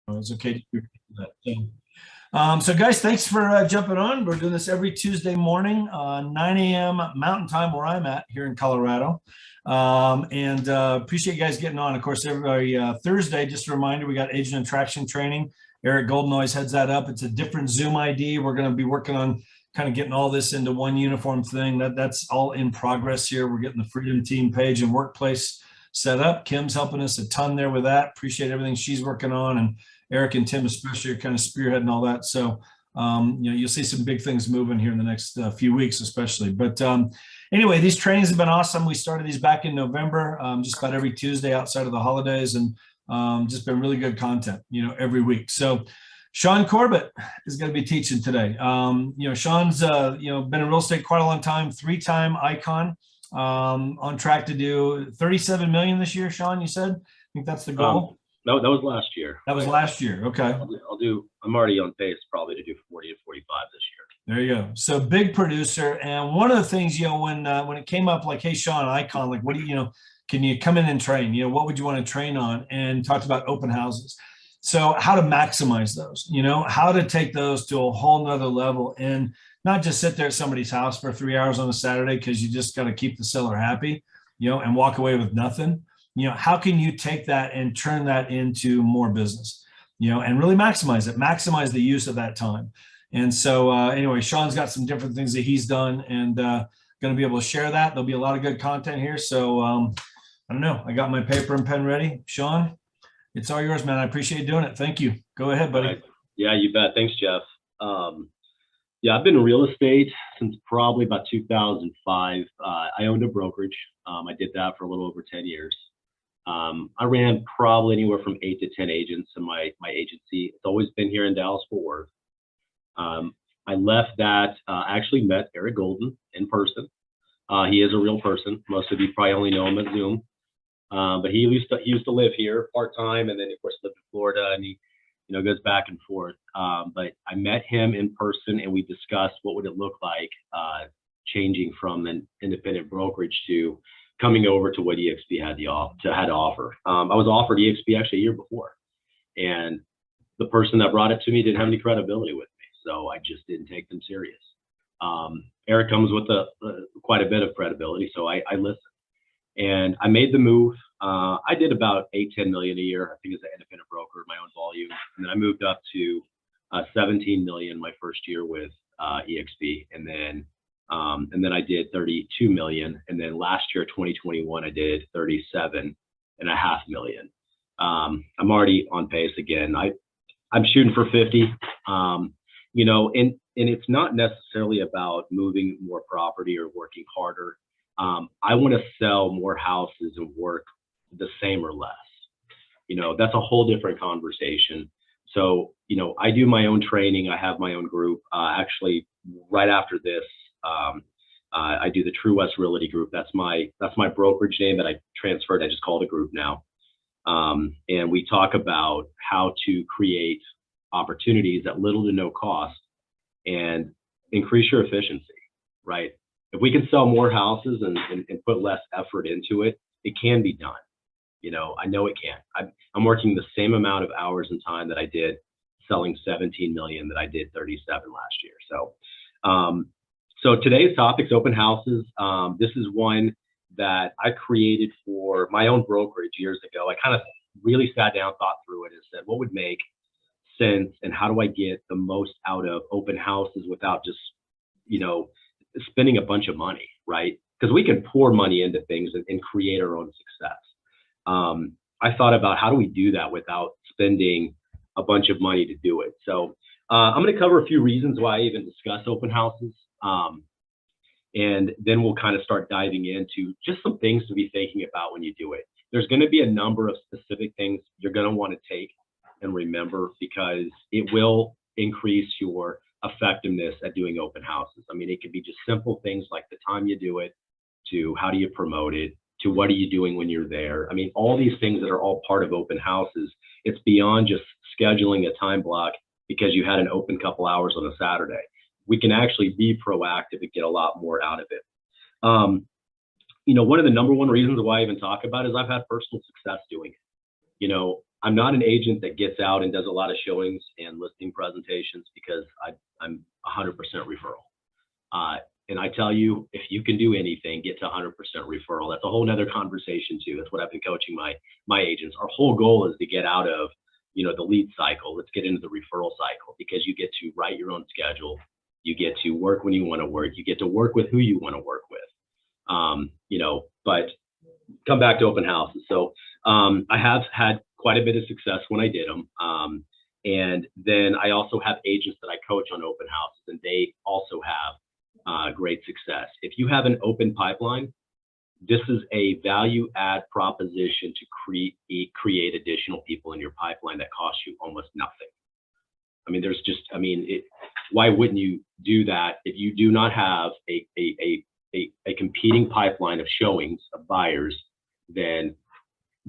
It's okay to do that. So guys, thanks for jumping on. We're doing this every Tuesday morning, 9 a.m. Mountain Time, where I'm at here in Colorado. And appreciate you guys getting on. Of course, every Thursday, just a reminder, we got agent attraction training. Eric Golden always heads that up. It's a different Zoom ID. We're going to be working on kind of getting all this into one uniform thing. That's all in progress here. We're getting the Freedom Team page and workplace set up. Kim's helping us a ton there with that. Appreciate everything she's working on, and Eric and Tim especially are kind of spearheading all that. So you'll see some big things moving here in the next few weeks, especially. But anyway, these trainings have been awesome. We started these back in November, just about every Tuesday outside of the holidays, and just been really good content, every week. So Shaune Corbett is going to be teaching today. Shaun's been in real estate quite a long time, 3-time ICON, on track to do 37 million this year. Shaun, you said? I think that's the goal. No, that was last year. That was last year. Okay. I'm already on pace probably to do 40 to 45 this year. There you go. So big producer. And one of the things, when it came up, like, hey, Shaun, ICON, like, what do can you come in and train? What would you want to train on? And talked about open houses. So how to maximize those, how to take those to a whole nother level, and not just sit there at somebody's house for 3 hours on a Saturday because you just got to keep the seller happy, and walk away with nothing. How can you take that and turn that into more business, and really maximize the use of that time. And so anyway, Shaun's got some different things that he's done, and going to be able to share that. There'll be a lot of good content here. So I don't know. I got my paper and pen ready. Shaun, it's all yours, man. I appreciate you doing it. Thank you. Go ahead, buddy. Right. Yeah, you bet. Thanks, Jeff. I've been in real estate since probably about 2005. I owned a brokerage. I did that for a little over 10 years. I ran probably anywhere from 8 to 10 agents in my agency. It's always been here in Dallas-Fort Worth. I left that, actually met Eric Golden in person. He is a real person. Most of you probably only know him at Zoom. But he used to live here part-time, and then of course lived in Florida, and he goes back and forth. But I met him in person, and we discussed what would it look like changing from an independent brokerage to coming over to what EXP had to offer. I was offered EXP actually a year before, and the person that brought it to me didn't have any credibility with me, so I just didn't take them serious. Eric comes with quite a bit of credibility, so I listened, and I made the move. I did about 8-10 million a year, I think, as an independent broker, my own volume, and then I moved up to 17 million my first year with EXP, and then I did 32 million. And then last year, 2021, I did 37.5 million. I'm already on pace again. I'm shooting for 50, and it's not necessarily about moving more property or working harder. I want to sell more houses and work the same or less. That's a whole different conversation. So, I do my own training. I have my own group. Actually, right after this, I do the True West Realty Group. That's my brokerage name that I transferred. I just call it a group now. And we talk about how to create opportunities at little to no cost and increase your efficiency, right? If we can sell more houses and put less effort into it, it can be done. I know it can. I'm working the same amount of hours and time that I did selling 17 million that I did 37 last year. So today's topic's open houses. This is one that I created for my own brokerage years ago. I kind of really sat down, thought through it, and said, what would make sense, and how do I get the most out of open houses without just, spending a bunch of money, right? Because we can pour money into things and create our own success. I thought about how do we do that without spending a bunch of money to do it. So I'm going to cover a few reasons why I even discuss open houses. And then we'll kind of start diving into just some things to be thinking about when you do it. There's going to be a number of specific things you're going to want to take and remember, because it will increase your effectiveness at doing open houses. I mean, it could be just simple things like the time you do it, to how do you promote it, to what are you doing when you're there. I mean, all these things that are all part of open houses. It's beyond just scheduling a time block because you had an open couple hours on a Saturday. We can actually be proactive and get a lot more out of it. One of the number one reasons why I even talk about it is I've had personal success doing it. I'm not an agent that gets out and does a lot of showings and listing presentations because I'm 100% referral. And I tell you, if you can do anything, get to 100% referral. That's a whole nother conversation too. That's what I've been coaching my agents. Our whole goal is to get out of, the lead cycle. Let's get into the referral cycle, because you get to write your own schedule. You get to work when you want to work. You get to work with who you want to work with. But come back to open houses. So I have had quite a bit of success when I did them. And then I also have agents that I coach on open houses, and they also have great success. If you have an open pipeline, this is a value add proposition to create additional people in your pipeline that costs you almost nothing. I mean, why wouldn't you do that if you do not have a competing pipeline of showings of buyers? Then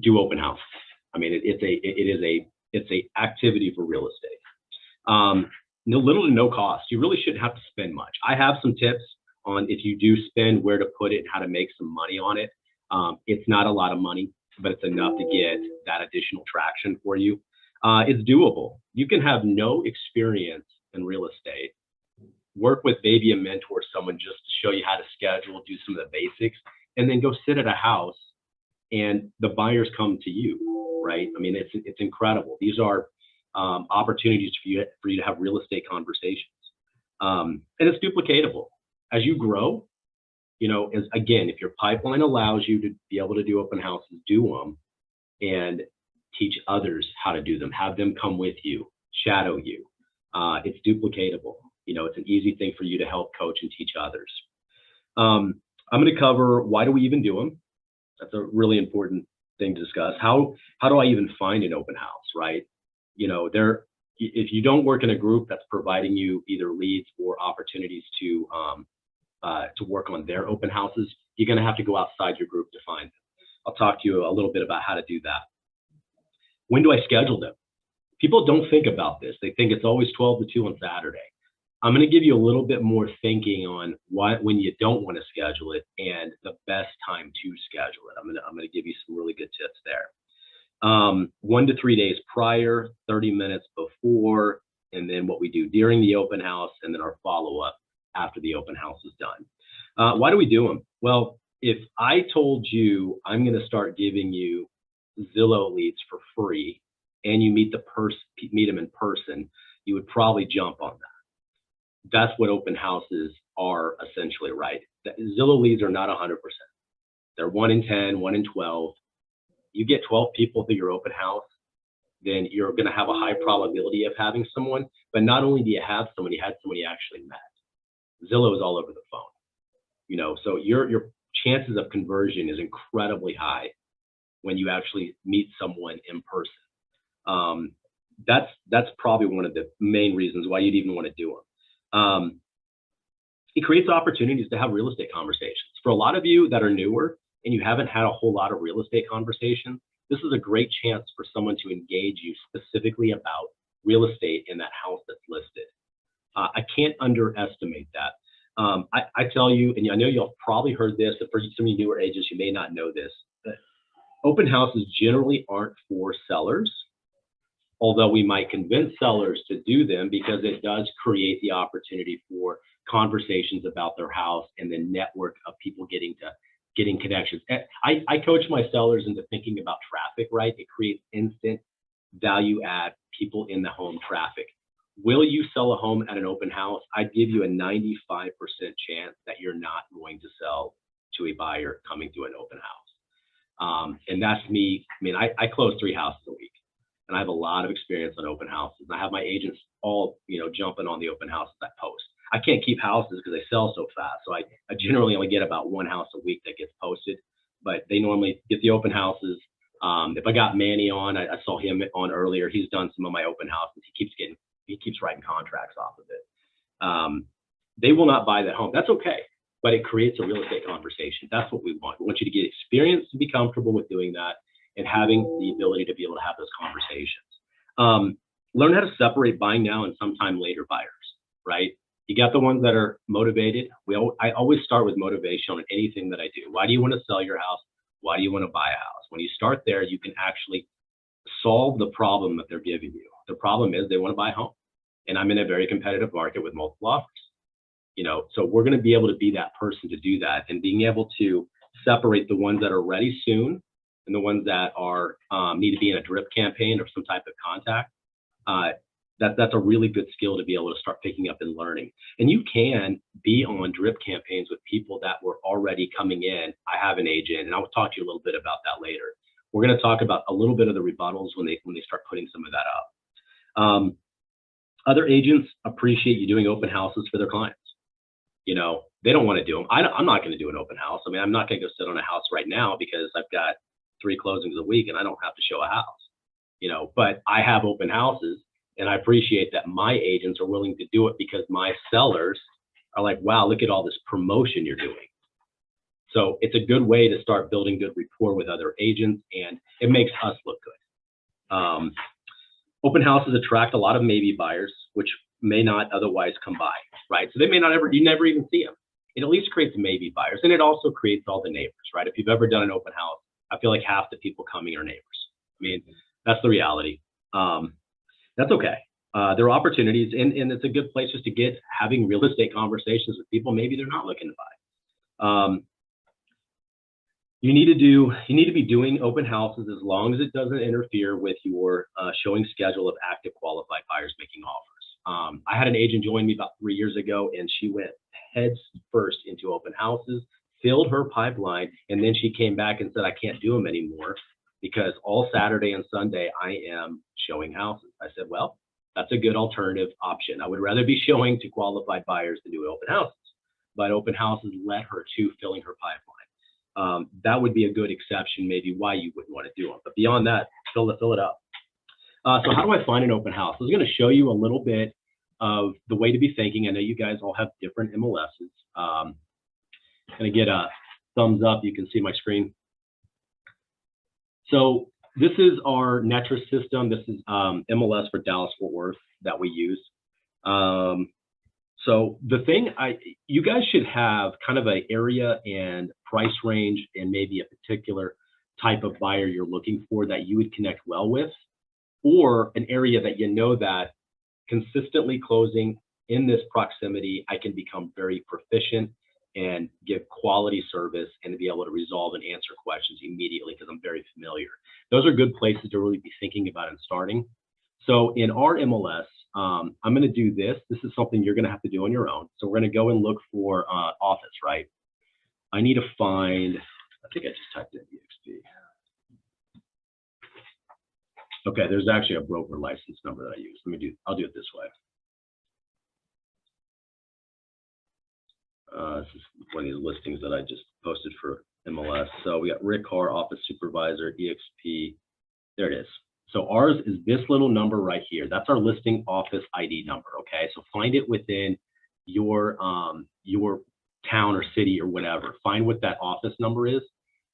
do open houses. I mean, it's a activity for real estate. Little to no cost. You really shouldn't have to spend much. I have some tips on, if you do spend, where to put it and how to make some money on it. It's not a lot of money, but it's enough to get that additional traction for you. It's doable. You can have no experience in real estate, work with maybe a mentor, someone just to show you how to schedule, do some of the basics, and then go sit at a house and the buyers come to you, right? I mean, it's incredible. These are opportunities for you to have real estate conversations. And it's duplicatable. As you grow, if your pipeline allows you to be able to do open houses, do them, and teach others how to do them. Have them come with you, shadow you. It's duplicatable. It's an easy thing for you to help coach and teach others. I'm going to cover, why do we even do them? That's a really important thing to discuss. How do I even find an open house, right? If you don't work in a group that's providing you either leads or opportunities to work on their open houses, you're going to have to go outside your group to find them. I'll talk to you a little bit about how to do that. When do I schedule them? People don't think about this. They think it's always 12 to 2 on Saturday. I'm going to give you a little bit more thinking on when you don't want to schedule it and the best time to schedule it. I'm going to give you some really good tips there. 1 to 3 days prior, 30 minutes before, and then what we do during the open house, and then our follow-up after the open house is done. Why do we do them? Well, if I told you I'm going to start giving you Zillow leads for free, and you meet them in person, you would probably jump on that. That's what open houses are essentially, right? Zillow leads are not 100%. They're 1 in 10, 1 in 12. You get 12 people through your open house, then you're going to have a high probability of having someone. But not only do you have someone, you had somebody you actually met. Zillow is all over the phone, so your chances of conversion is incredibly high when you actually meet someone in person. That's probably one of the main reasons why you'd even want to do them. It creates opportunities to have real estate conversations. For a lot of you that are newer and you haven't had a whole lot of real estate conversations, this is a great chance for someone to engage you specifically about real estate in that house that's listed. I can't underestimate that. I tell you, and I know you've probably heard this, but for some of you newer agents, you may not know this, but open houses generally aren't for sellers, although we might convince sellers to do them because it does create the opportunity for conversations about their house and the network of people getting connections. I coach my sellers into thinking about traffic, right? It creates instant value add people in the home traffic. Will you sell a home at an open house? I'd give you a 95% chance that you're not going to sell to a buyer coming to an open house. And that's me. I mean, I close 3 houses a week, and I have a lot of experience on open houses. I have my agents all, jumping on the open houses I post. I can't keep houses because they sell so fast. So I generally only get about 1 house a week that gets posted, but they normally get the open houses. If I got Manny on, I saw him on earlier. He's done some of my open houses. He keeps writing contracts off of it. They will not buy that home. That's okay, but it creates a real estate conversation. That's what we want. We want you to get experience to be comfortable with doing that and having the ability to be able to have those conversations. Learn how to separate buying now and sometime later buyers, right? You got the ones that are motivated. I always start with motivation on anything that I do. Why do you want to sell your house? Why do you want to buy a house? When you start there, you can actually solve the problem that they're giving you. The problem is they want to buy a home, and I'm in a very competitive market with multiple offers. So we're going to be able to be that person to do that, and being able to separate the ones that are ready soon and the ones that are need to be in a drip campaign or some type of contact. That's a really good skill to be able to start picking up and learning. And you can be on drip campaigns with people that were already coming in. I have an agent, and I'll talk to you a little bit about that later. We're going to talk about a little bit of the rebuttals when they start putting some of that up. Other agents appreciate you doing open houses for their clients. They don't want to do them. I'm not going to do an open house. I mean, I'm not going to go sit on a house right now because I've got 3 closings a week and I don't have to show a house, but I have open houses, and I appreciate that my agents are willing to do it because my sellers are like, wow, look at all this promotion you're doing. So it's a good way to start building good rapport with other agents, and it makes us look good. Open houses attract a lot of maybe buyers, which may not otherwise come by, right? So they may not you never even see them. It at least creates maybe buyers, and it also creates all the neighbors, right? If you've ever done an open house, I feel like half the people coming are neighbors. I mean, that's the reality. That's okay. There are opportunities, and it's a good place just to having real estate conversations with people maybe they're not looking to buy. You need to be doing open houses as long as it doesn't interfere with your showing schedule of active qualified buyers making offers. I had an agent join me about 3 years ago, and she went heads first into open houses, filled her pipeline, and then she came back and said, I can't do them anymore because all Saturday and Sunday I am showing houses. I said, well, that's a good alternative option. I would rather be showing to qualified buyers than do open houses, but open houses led her to filling her pipeline. That would be a good exception, maybe why you wouldn't want to do them. But beyond that, fill it up. So how do I find an open house? I was going to show you a little bit of the way to be thinking. I know you guys all have different MLSs. Going to get a thumbs up. You can see my screen. So this is our Netris system. This is MLS for Dallas-Fort Worth that we use. So the thing, you guys should have kind of an area and price range and maybe a particular type of buyer you're looking for that you would connect well with, or an area that that consistently closing in this proximity, I can become very proficient and give quality service and to be able to resolve and answer questions immediately because I'm very familiar. Those are good places to really be thinking about and starting. So in our MLS, I'm going to do this. This is something you're going to have to do on your own. So we're going to go and look for office, right? I need to find, I think I just typed in EXP. Okay, there's actually a broker license number that I use. I'll do it this way. This is one of these listings that I just posted for MLS. So we got Rick Carr, Office Supervisor, EXP. There it is. So ours is this little number right here. That's our listing office ID number. Okay, so find it within your town or city or whatever. Find what that office number is,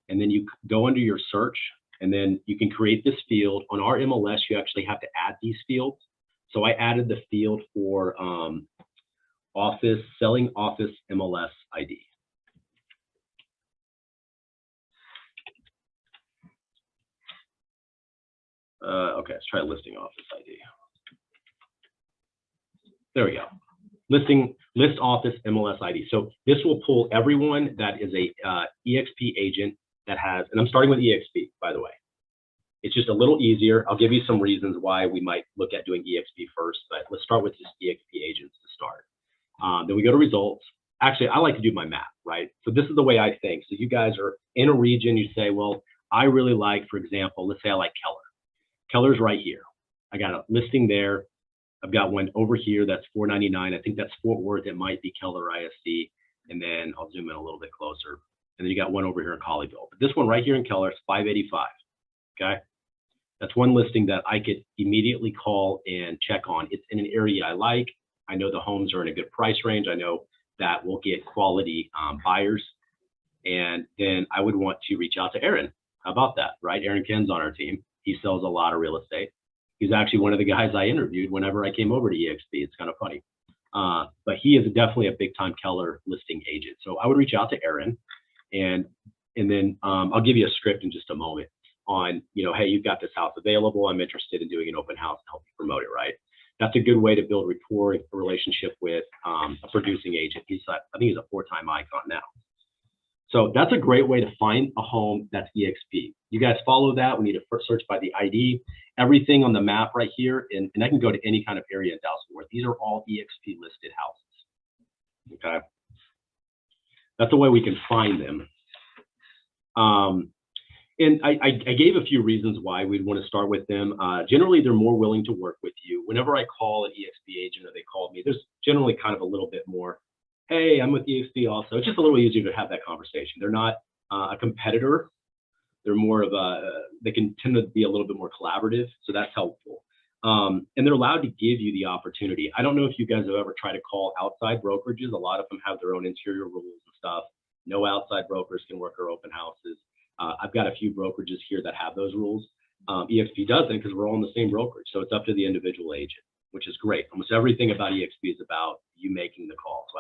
and then you go under your search, and then you can create this field. On our MLS, you actually have to add these fields. So I added the field for selling office MLS ID. Okay, let's try listing office ID. There we go. List office MLS ID. So this will pull everyone that is a EXP agent that has, and I'm starting with EXP, by the way. It's just a little easier. I'll give you some reasons why we might look at doing EXP first, but let's start with just EXP agents to start. Then we go to results. Actually, I like to do my map, right? So this is the way I think. So you guys are in a region, you say, well, I really like, for example, let's say I like Keller. Keller's right here. I got a listing there. I've got one over here that's $499. I think that's Fort Worth. It might be Keller ISD. And then I'll zoom in a little bit closer. And then you got one over here in Colleyville. But this one right here in Keller is $585. Okay. That's one listing that I could immediately call and check on. It's in an area I like. I know the homes are in a good price range. I know that we'll get quality buyers. And then I would want to reach out to Aaron. How about that, right? Aaron Ken's on our team. He sells a lot of real estate. He's actually one of the guys I interviewed whenever I came over to EXP. It's kind of funny. But he is definitely a big time Keller listing agent. So I would reach out to Aaron, and then I'll give you a script in just a moment on, you know, hey, you've got this house available. I'm interested in doing an open house to help you promote it, right? That's a good way to build rapport, a relationship with a producing agent. I think he's a 4-time ICON now. So that's a great way to find a home that's EXP. You guys follow that. We need to first search by the ID, everything on the map right here. And I can go to any kind of area in Dallas-Fort Worth. These are all EXP listed houses. Okay. That's the way we can find them. And I gave a few reasons why we'd want to start with them. Generally, they're more willing to work with you. Whenever I call an EXP agent or they call me, there's generally kind of a little bit more, hey, I'm with EXP also. It's just a little easier to have that conversation. They're not a competitor. They're more of they can tend to be a little bit more collaborative. So that's helpful. And they're allowed to give you the opportunity. I don't know if you guys have ever tried to call outside brokerages. A lot of them have their own interior rules and stuff. No outside brokers can work our open houses. I've got a few brokerages here that have those rules. EXP doesn't because we're all in the same brokerage. So it's up to the individual agent, which is great. Almost everything about EXP is about you making the call. So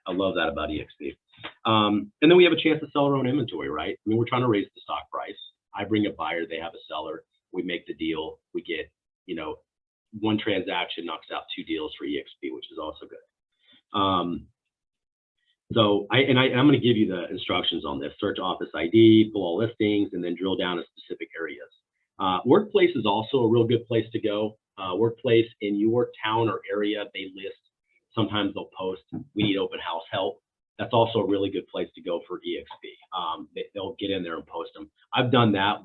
I love that about EXP. And then we have a chance to sell our own inventory, right? I mean, we're trying to raise the stock price. I bring a buyer, they have a seller. We make the deal. We get, you know, one transaction knocks out 2 deals for EXP, which is also good. So I'm going to give you the instructions on this. Search office ID, pull all listings, and then drill down to specific areas. Workplace is also a real good place to go. Workplace in your town or area, they list. Sometimes they'll post, we need open house help. That's also a really good place to go for EXP. They'll get in there and post them. I've done that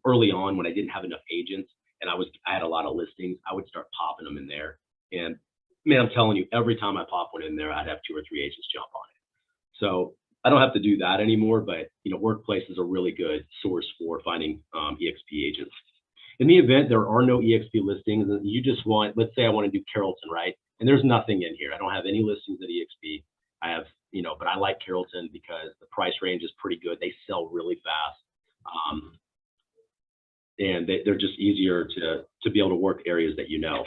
early on when I didn't have enough agents and I had a lot of listings. I would start popping them in there. And man, I'm telling you, every time I pop one in there, I'd have 2 or 3 agents jump on it. So I don't have to do that anymore, but you know, Workplace is a really good source for finding EXP agents. In the event there are no EXP listings and you just want, let's say I want to do Carrollton, right? And there's nothing in here. I don't have any listings at EXP. I have, you know, but I like Carrollton because the price range is pretty good. They sell really fast. And they're just easier to be able to work areas that you know.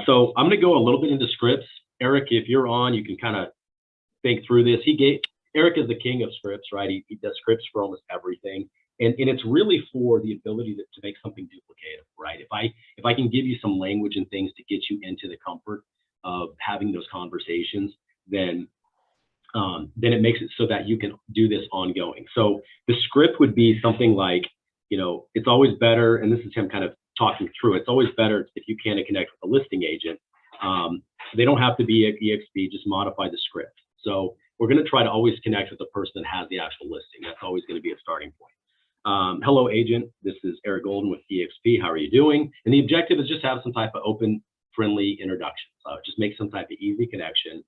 So I'm going to go a little bit into scripts. Eric, if you're on, you can kind of think through this. Eric is the king of scripts, right? He does scripts for almost everything. And it's really for the ability to make something duplicative, right? If I can give you some language and things to get you into the comfort of having those conversations, then it makes it so that you can do this ongoing. So the script would be something like, you know, it's always better, and this is him kind of talking through, it's always better if you can connect with a listing agent. They don't have to be at EXP, just modify the script. So we're going to try to always connect with the person that has the actual listing. That's always going to be a starting point. Hello, agent. This is Eric Golden with EXP. How are you doing? And the objective is just have some type of open, friendly introduction. Just make some type of easy connection.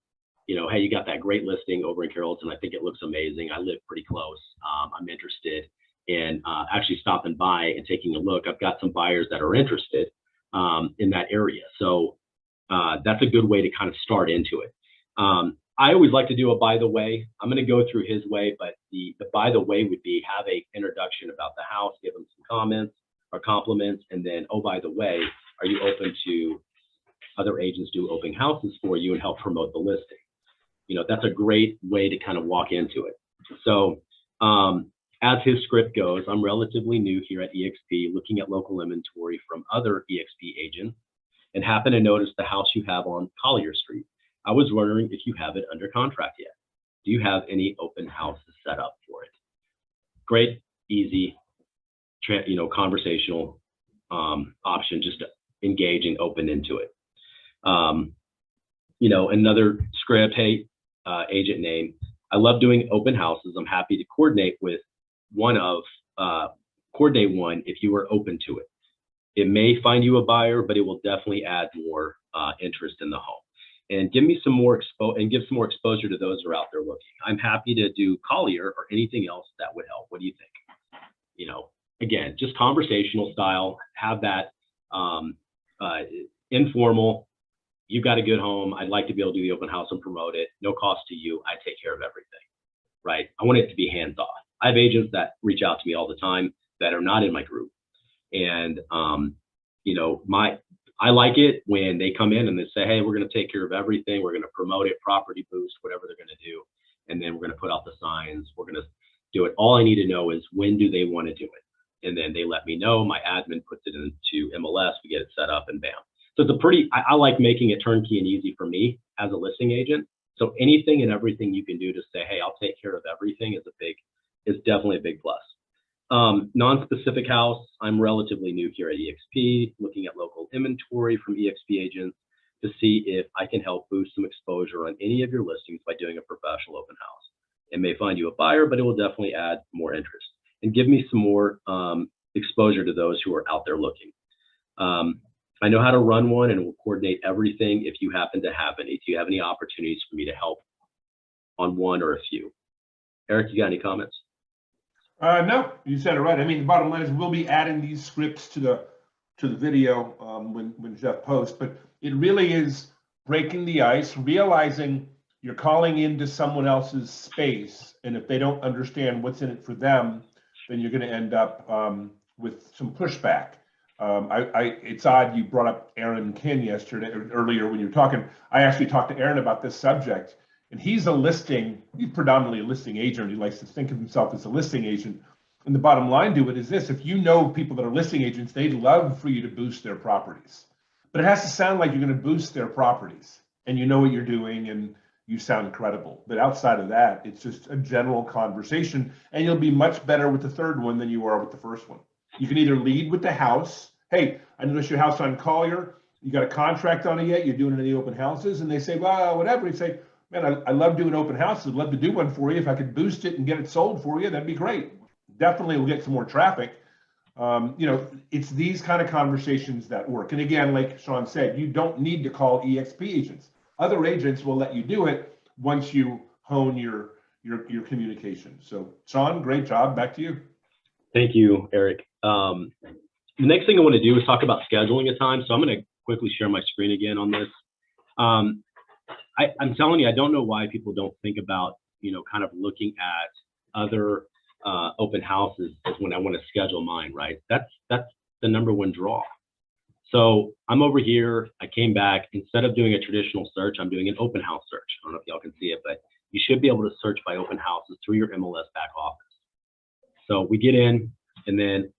You know, hey, you got that great listing over in Carrollton. I think it looks amazing. I live pretty close. I'm interested in actually stopping by and taking a look. I've got some buyers that are interested in that area. So that's a good way to kind of start into it. I always like to do a by the way. I'm going to go through his way, but the by the way would be have a introduction about the house, give them some comments or compliments, and then, oh, by the way, are you open to other agents do open houses for you and help promote the listing? You know, that's a great way to kind of walk into it. So as his script goes, I'm relatively new here at EXP, looking at local inventory from other EXP agents and happen to notice the house you have on Collier Street. I was wondering if you have it under contract yet. Do you have any open houses set up for it? Great, easy, you know, conversational option, just to engage and open into it. You know, another script, hey, agent name. I love doing open houses. I'm happy to coordinate with one if you are open to it. It may find you a buyer, but it will definitely add more interest in the home. And give me some more give some more exposure to those who are out there looking. I'm happy to do Collier or anything else that would help. What do you think? You know, again, just conversational style. Have that informal. You've got a good home. I'd like to be able to do the open house and promote it. No cost to you. I take care of everything, right? I want it to be hands off. I have agents that reach out to me all the time that are not in my group, and you know, I like it when they come in and they say, hey, we're going to take care of everything. We're going to promote it, property boost, whatever they're going to do. And then we're going to put out the signs. We're going to do it. All I need to know is when do they want to do it? and then they let me know. My admin puts it into MLS. We get it set up, and bam. So it's a pretty. I like making it turnkey and easy for me as a listing agent. So anything and everything you can do to say, hey, I'll take care of everything is definitely a big plus. Non-specific house, I'm relatively new here at EXP, looking at local inventory from EXP agents to see if I can help boost some exposure on any of your listings by doing a professional open house. It may find you a buyer, but it will definitely add more interest and give me some more exposure to those who are out there looking. I know how to run one and will coordinate everything if you happen to have any. Do you have any opportunities for me to help on one or a few? Eric, you got any comments? No, you said it right. I mean, the bottom line is we'll be adding these scripts to the video when Jeff posts, but it really is breaking the ice, realizing you're calling into someone else's space, and if they don't understand what's in it for them, then you're going to end up with some pushback. It's odd you brought up Aaron Kin earlier when you were talking. I actually talked to Aaron about this subject, and he's predominantly a listing agent. He likes to think of himself as a listing agent. And the bottom line to it is this: if you know people that are listing agents, they'd love for you to boost their properties. But it has to sound like you're going to boost their properties, and you know what you're doing, and you sound credible. But outside of that, it's just a general conversation, and you'll be much better with the third one than you are with the first one. You can either lead with the house. Hey, I noticed your house on Collier. You got a contract on it yet? You're doing any open houses? And they say, well, whatever. You say, man, I love doing open houses. I'd love to do one for you. If I could boost it and get it sold for you, that'd be great. Definitely will get some more traffic. It's these kind of conversations that work. And again, like Shaun said, you don't need to call EXP agents. Other agents will let you do it once you hone your communication. So Shaun, great job. Back to you. Thank you, Eric. The next thing I want to do is talk about scheduling a time. So I'm going to quickly share my screen again on this. I'm telling you, I don't know why people don't think about, kind of looking at other open houses as when I want to schedule mine, right? That's the number one draw. So I'm over here, I came back, instead of doing a traditional search, I'm doing an open house search. I don't know if y'all can see it, but you should be able to search by open houses through your MLS back office. So we get in, and then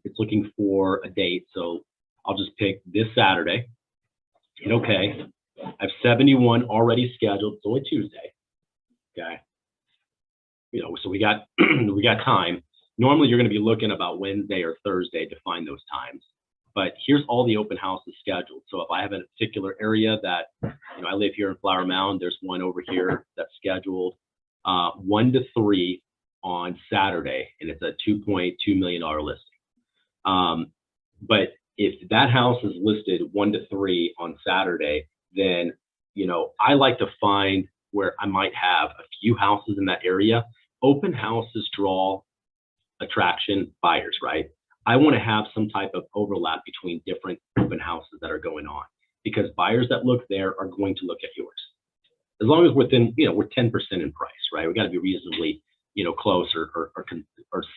it's looking for a date. So I'll just pick this Saturday. Hit okay. I have 71 already scheduled. It's only Tuesday. Okay. So we got we got time. Normally you're going to be looking about Wednesday or Thursday to find those times. But here's all the open houses scheduled. So if I have a particular area that, I live here in Flower Mound, there's one over here that's scheduled 1 to 3 on Saturday, and it's a $2.2 million listing. But if that house is listed 1 to 3 on Saturday, then, I like to find where I might have a few houses in that area. Open houses draw attraction buyers, right? I want to have some type of overlap between different open houses that are going on, because buyers that look there are going to look at yours. As long as we're 10% in price, right? We got to be reasonably, close or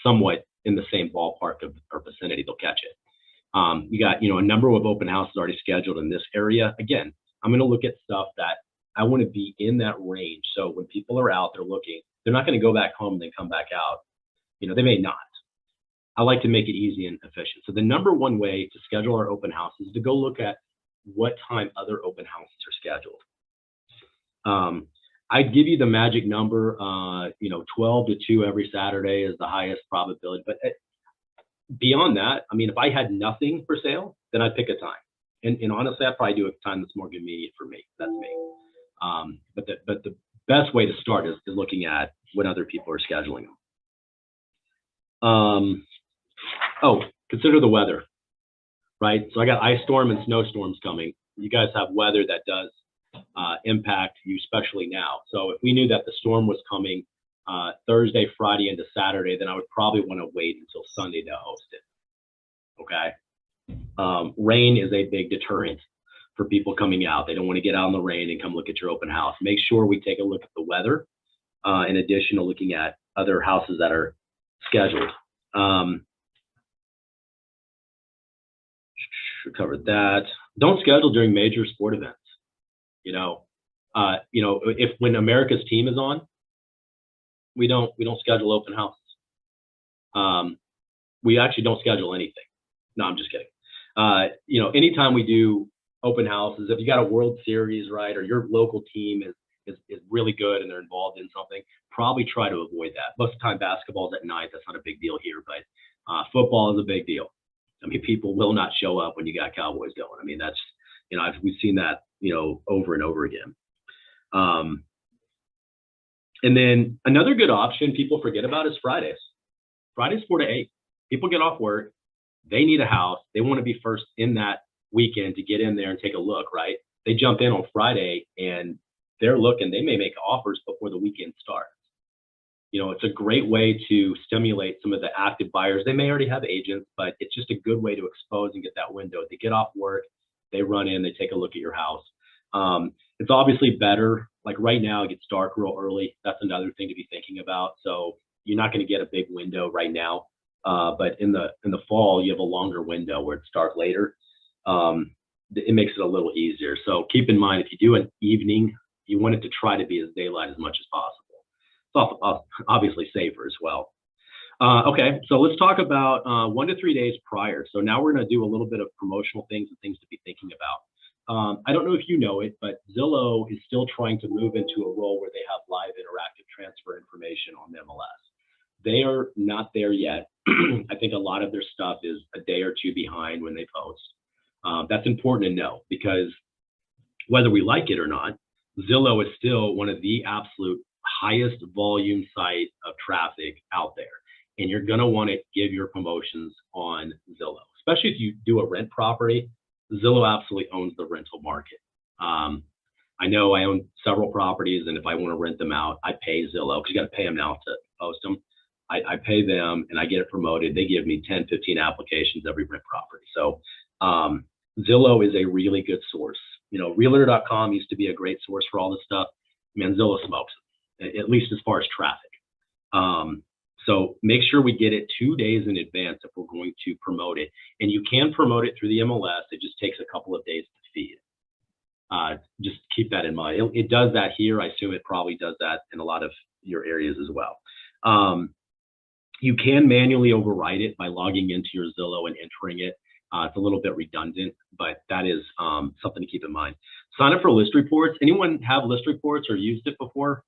somewhat in the same ballpark of or vicinity. They'll catch it. You got, a number of open houses already scheduled in this area. Again, I'm going to look at stuff that I want to be in that range. So when people are out, they're looking, they're not going to go back home and then come back out. They may not. I like to make it easy and efficient. So the number one way to schedule our open house is to go look at what time other open houses are scheduled. I'd give you the magic number, 12 to 2 every Saturday is the highest probability. But beyond that, if I had nothing for sale, then I'd pick a time. And honestly, I'd probably do a time that's more convenient for me. That's me. But the best way to start is looking at when other people are scheduling them. Consider the weather, right? So I got ice storm and snowstorms coming. You guys have weather that does impact you, especially now. So if we knew that the storm was coming Thursday, Friday into Saturday, then I would probably want to wait until Sunday to host it. Okay. Rain is a big deterrent for people coming out. They don't want to get out in the rain and come look at your open house. Make sure we take a look at the weather in addition to looking at other houses that are scheduled. Covered that. Don't schedule during major sport events. If when America's team is on, we don't schedule open houses. we actually don't schedule anything. No, I'm just kidding. You know, anytime we do open houses, if you got a World Series, right, or your local team is really good and they're involved in something, probably try to avoid that. Most of the time, basketball's at night. That's not a big deal here, but football is a big deal. I mean, people will not show up when you got Cowboys going. I mean, that's, you know, we've seen that, you know, over and over again. And then another good option people forget about is Fridays. Fridays 4 to 8. People get off work. They need a house. They want to be first in that weekend to get in there and take a look, right? They jump in on Friday and they're looking. They may make offers before the weekend starts. You know, it's a great way to stimulate some of the active buyers. They may already have agents, but it's just a good way to expose and get that window. They get off work, they run in, they take a look at your house. It's obviously better. Like right now, it gets dark real early. That's another thing to be thinking about. So you're not going to get a big window right now. But in the fall, you have a longer window where it's dark later. It makes it a little easier. So keep in mind, if you do an evening, you want it to try to be as daylight as much as possible. It's obviously safer as well. Okay, so let's talk about 1 to 3 days prior. So now we're going to do a little bit of promotional things and things to be thinking about. I don't know if you know it, but Zillow is still trying to move into a role where they have live interactive transfer information on the MLS. They are not there yet. I think a lot of their stuff is a day or two behind when they post. That's important to know because whether we like it or not, Zillow is still one of the absolute highest volume site of traffic out there. And you're going to want to give your promotions on Zillow, especially if you do a rent property. Zillow absolutely owns the rental market. I know I own several properties, and if I want to rent them out, I pay Zillow because you got to pay them now to post them. I pay them and I get it promoted. They give me 10, 15 applications every rent property. So Zillow is a really good source. You know, realtor.com used to be a great source for all this stuff. Man, Zillow smokes it, at least as far as traffic. So make sure we get it 2 days in advance if we're going to promote it. And you can promote it through the MLS. It just takes a couple of days to feed. Just keep that in mind. It does that here. I assume it probably does that in a lot of your areas as well. You can manually override it by logging into your Zillow and entering it. It's a little bit redundant, but that is something to keep in mind. Sign up for list reports. Anyone have list reports or used it before?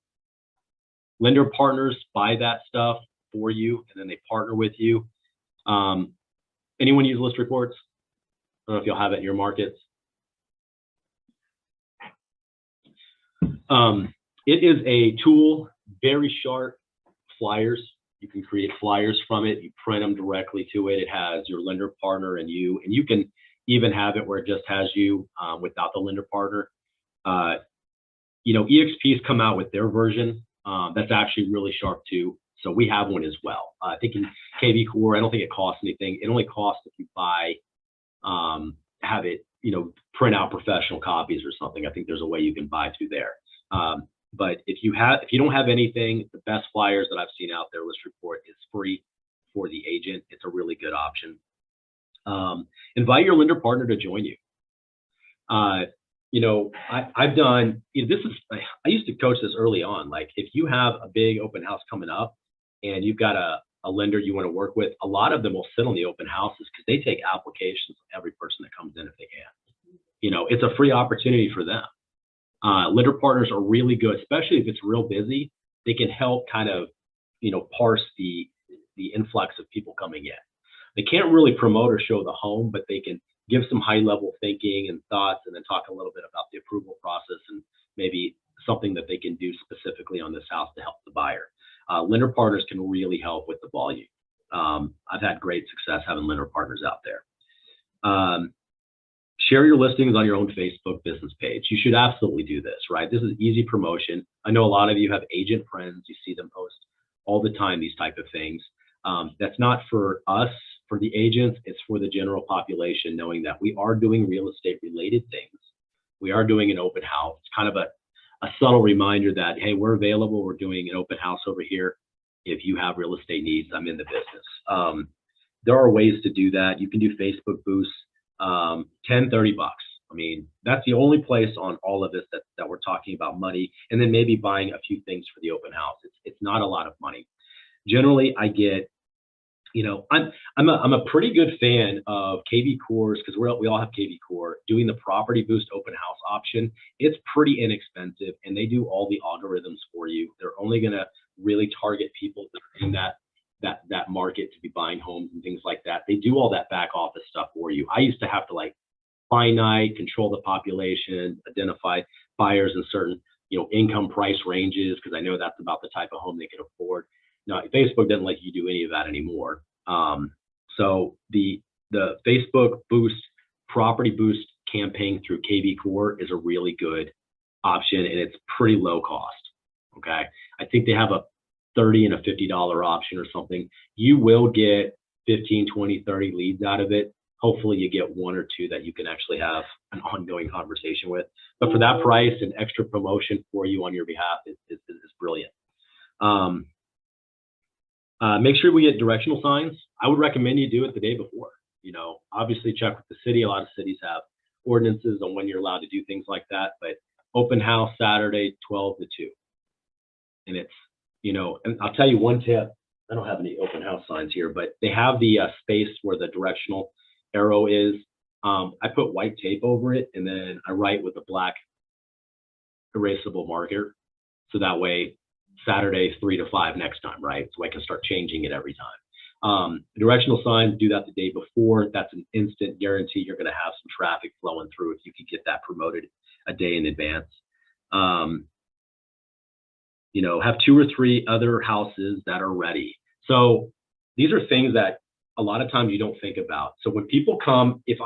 Lender partners buy that stuff for you, and then they partner with you. Anyone use list reports? I don't know if you'll have it in your markets. It is a tool, very sharp flyers. You can create flyers from it. You print them directly to it. It has your lender partner and you can even have it where it just has you without the lender partner. You know, EXP's come out with their version. That's actually really sharp too. So we have one as well. I think in KV Core, I don't think it costs anything. It only costs if you buy, have it, you know, print out professional copies or something. I think there's a way you can buy through there. But if you don't have anything, the best flyers that I've seen out there, list report is free for the agent. It's a really good option. Invite your lender partner to join you. You know, I've done, you know, I used to coach this early on. Like if you have a big open house coming up and you've got a lender you want to work with, a lot of them will sit on the open houses because they take applications from every person that comes in if they can. You know, it's a free opportunity for them. Lender partners are really good, especially if it's real busy. They can help kind of, you know, parse the influx of people coming in. They can't really promote or show the home, but they can give some high level thinking and thoughts and then talk a little bit about the approval process and maybe something that they can do specifically on this house to help the buyer. Lender partners can really help with the volume. I've had great success having lender partners out there. Share your listings on your own Facebook business page. You should absolutely do this, right? This is easy promotion. I know a lot of you have agent friends. You see them post all the time, these type of things. That's not for us, for the agents. It's for the general population, knowing that we are doing real estate related things. We are doing an open house. It's kind of a subtle reminder that, hey, we're available. We're doing an open house over here. If you have real estate needs, I'm in the business. There are ways to do that. You can do Facebook boosts. 10, 30 bucks. I mean, that's the only place on all of this that we're talking about money, and then maybe buying a few things for the open house. It's not a lot of money. Generally, I get you know, I'm a pretty good fan of KV Cores, because we all have KV Core doing the Property Boost open house option. It's pretty inexpensive, and they do all the algorithms for you. They're only going to really target people in that market to be buying homes and things like that. They do all that back office stuff for you. I used to have to like finite control the population, identify buyers in certain, you know, income price ranges, because I know that's about the type of home they can afford. Now, Facebook doesn't let you do any of that anymore. So the Facebook Boost Property Boost campaign through KV Core is a really good option, and it's pretty low cost. Okay, I think they have a $30 and a $50 option or something. You will get 15, 20, 30 leads out of it. Hopefully you get one or two that you can actually have an ongoing conversation with. But for that price, an extra promotion for you on your behalf is brilliant. Make sure we get directional signs. I would recommend you do it the day before. You know, obviously check with the city. A lot of cities have ordinances on when you're allowed to do things like that, but open house Saturday, 12 to 2. And it's, you know, and I'll tell you one tip. I don't have any open house signs here, but they have the space where the directional arrow is. I put white tape over it, and then I write with a black erasable marker. So that way, Saturday 3 to 5 next time, right? So I can start changing it every time. Directional signs, do that the day before. That's an instant guarantee you're going to have some traffic flowing through if you can get that promoted a day in advance. You know, have 2 or 3 other houses that are ready. So these are things that a lot of times you don't think about. So when people come, if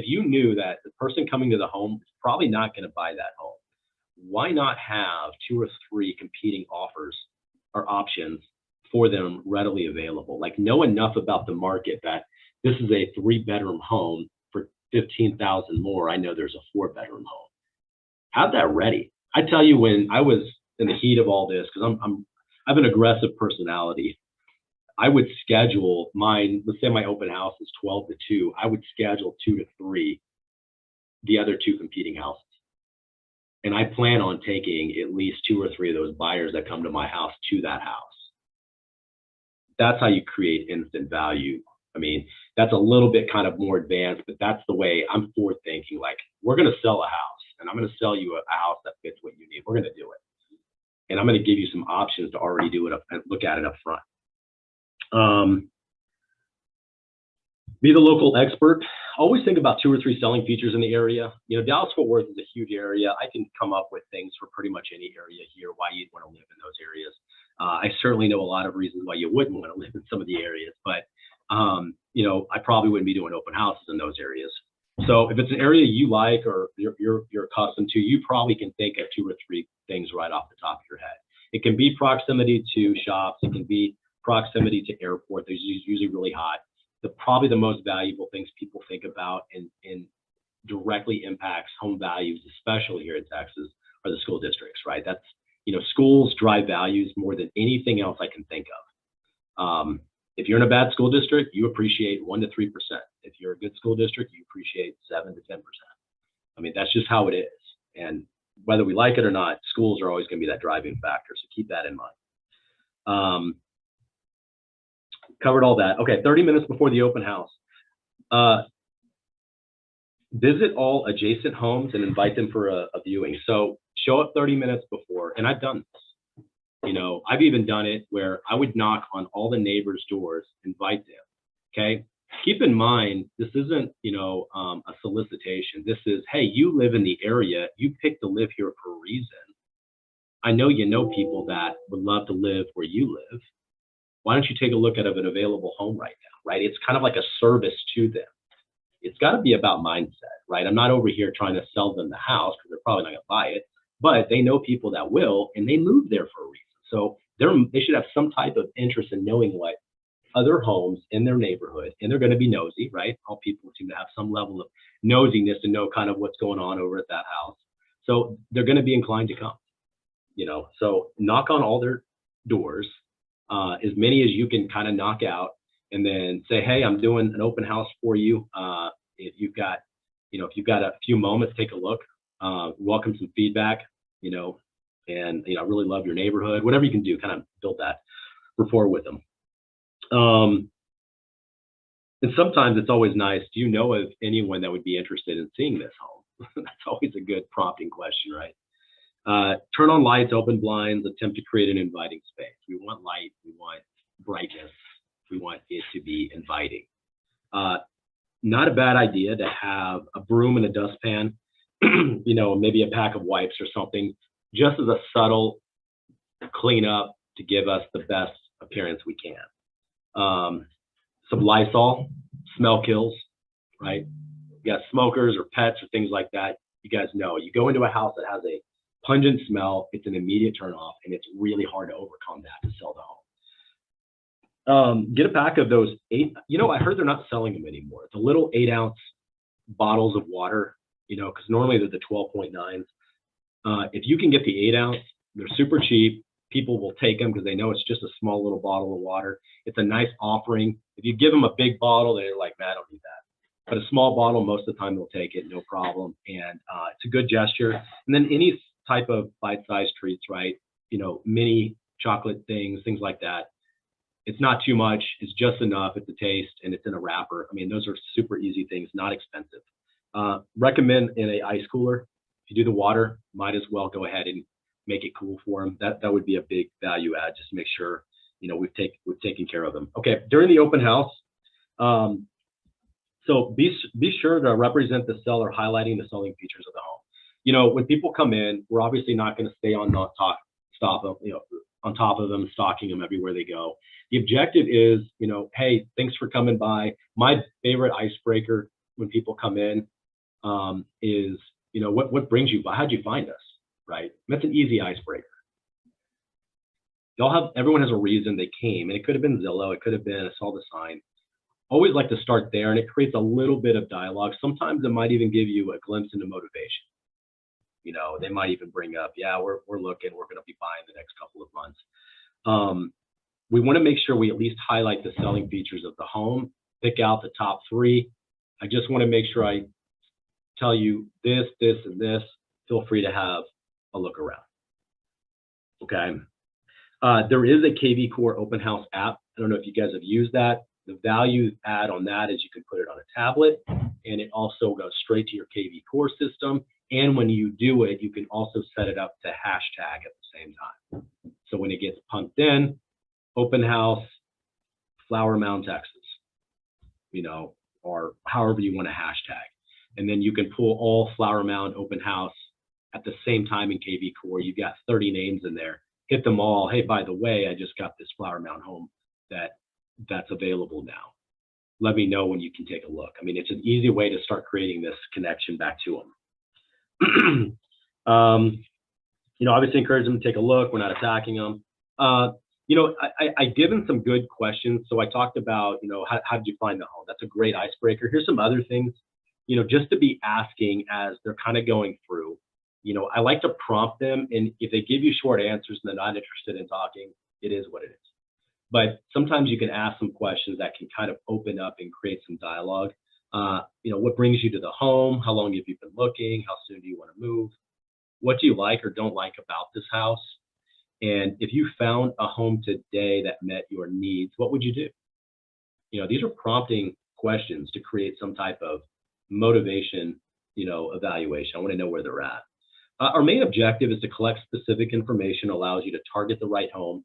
you knew that the person coming to the home is probably not going to buy that home, why not have 2 or 3 competing offers or options for them readily available? Like, know enough about the market that this is a 3-bedroom home for $15,000 more. I know there's a 4-bedroom home. Have that ready. I tell you, when I was in the heat of all this, because I have an aggressive personality, I would schedule mine. Let's say my open house is 12 to 2. I would schedule 2 to 3 the other 2 competing houses. And I plan on taking at least 2 or 3 of those buyers that come to my house to that house. That's how you create instant value. I mean, that's a little bit kind of more advanced, but that's the way I'm forward thinking. Like, we're going to sell a house, and I'm going to sell you a house that fits what you need. We're going to do it. And I'm going to give you some options to already do it up and look at it up front. Be the local expert. Always think about 2 or 3 selling features in the area. You know, Dallas-Fort Worth is a huge area. I can come up with things for pretty much any area here, why you'd want to live in those areas. I certainly know a lot of reasons why you wouldn't want to live in some of the areas, but, you know, I probably wouldn't be doing open houses in those areas. So if it's an area you like or you're accustomed to, you probably can think of 2 or 3 things right off the top of your head. It can be proximity to shops. It can be proximity to airport. They're usually really hot. Probably the most valuable things people think about and directly impacts home values, especially here in Texas, are the school districts, right? That's, you know, schools drive values more than anything else I can think of. If you're in a bad school district, you appreciate 1 to 3%. If you're a good school district, you appreciate 7 to 10%. I mean, that's just how it is. And whether we like it or not, schools are always going to be that driving factor. So keep that in mind. Covered all that. Okay, 30 minutes before the open house. Visit all adjacent homes and invite them for a viewing. So show up 30 minutes before, and I've done this. You know, I've even done it where I would knock on all the neighbors' doors, invite them. Okay, keep in mind, this isn't, you know, a solicitation. This is, hey, you live in the area, you picked to live here for a reason. I know you know people that would love to live where you live. Why don't you take a look at an available home right now, right? It's kind of like a service to them. It's got to be about mindset, right? I'm not over here trying to sell them the house because they're probably not going to buy it, but they know people that will, and they move there for a reason. So they should have some type of interest in knowing what other homes in their neighborhood, and they're going to be nosy, right? All people seem to have some level of nosiness to know kind of what's going on over at that house. So they're going to be inclined to come, you know? So knock on all their doors, as many as you can kind of knock out, and then say, hey, I'm doing an open house for you. If you've got a few moments, take a look, welcome some feedback, you know, and, you know, I really love your neighborhood, whatever you can do, kind of build that rapport with them. And sometimes it's always nice. Do you know of anyone that would be interested in seeing this home? That's always a good prompting question, right? Turn on lights, open blinds, attempt to create an inviting space. We want light, we want brightness, we want it to be inviting. Not a bad idea to have a broom and a dustpan, you know, maybe a pack of wipes or something, just as a subtle cleanup to give us the best appearance we can. Some Lysol, smell kills, right? You got smokers or pets or things like that. You guys know, you go into a house that has a pungent smell, it's an immediate turn off, and it's really hard to overcome that to sell the home. Get a pack of those 8, you know, I heard they're not selling them anymore. The little 8-ounce bottles of water, you know, because normally they're the 12.9s. If you can get the 8-ounce, they're super cheap. People will take them because they know it's just a small little bottle of water. It's a nice offering. If you give them a big bottle, they're like, man, I don't need that. But a small bottle, most of the time they'll take it, no problem. And it's a good gesture. And then any type of bite-sized treats, right? You know, mini chocolate things like that. It's not too much. It's just enough. It's a taste, and it's in a wrapper. I mean, those are super easy things, not expensive. Recommend in a ice cooler. If you do the water, might as well go ahead and make it cool for them. That would be a big value add, just to make sure, you know, we've taken care of them. Okay, during the open house, so be sure to represent the seller, highlighting the selling features of the home. You know, when people come in, we're obviously not going to stay on top of them, stalking them everywhere they go. The objective is, you know, hey, thanks for coming by. My favorite icebreaker when people come in is, you know, what brings you by? How'd you find us? Right? That's an easy icebreaker. Everyone has a reason they came, and it could have been Zillow, it could have been I saw the sign. Always like to start there, and it creates a little bit of dialogue. Sometimes it might even give you a glimpse into motivation. You know, they might even bring up, yeah, we're looking, we're going to be buying the next couple of months. We want to make sure we at least highlight the selling features of the home, pick out the top 3. I just want to make sure I tell you this, and this. Feel free to have a look around. Okay. There is a KV Core open house app. I don't know if you guys have used that. The value add on that is you can put it on a tablet, and it also goes straight to your KV Core system. And when you do it, you can also set it up to hashtag at the same time. So when it gets pumped in, open house, Flower Mound, Texas, you know, or however you want to hashtag. And then you can pull all Flower Mound open house at the same time in KV Core. You've got 30 names in there. Hit them all. Hey, by the way, I just got this Flower Mound home that's available now. Let me know when you can take a look. I mean, it's an easy way to start creating this connection back to them. You know, obviously encourage them to take a look. We're not attacking them. You know, I given some good questions. So I talked about, you know, how did you find the home? That's a great icebreaker. Here's some other things, you know, just to be asking as they're kind of going through. You know, I like to prompt them, and if they give you short answers and they're not interested in talking, it is what it is. But sometimes you can ask some questions that can kind of open up and create some dialogue. You know, what brings you to the home? How long have you been looking? How soon do you want to move? What do you like or don't like about this house? And if you found a home today that met your needs, what would you do? You know, these are prompting questions to create some type of motivation, you know, evaluation. I want to know where they're at. Our main objective is to collect specific information, allows you to target the right home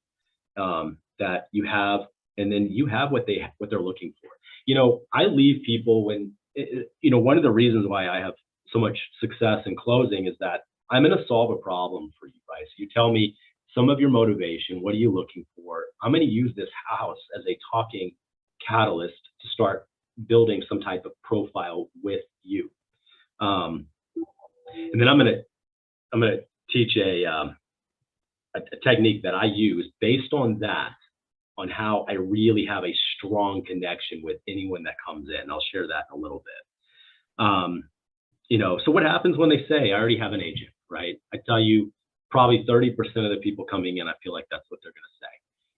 that you have, and then you have what they're looking for. You know, I leave people when, you know, one of the reasons why I have so much success in closing is that I'm going to solve a problem for you guys. You tell me some of your motivation. What are you looking for? I'm going to use this house as a talking catalyst to start building some type of profile with you. And then I'm going to teach a technique that I use based on that, on how I really have a strong connection with anyone that comes in. I'll share that in a little bit. You know, so what happens when they say, I already have an agent, right? I tell you, probably 30% of the people coming in, I feel like that's what they're going to say.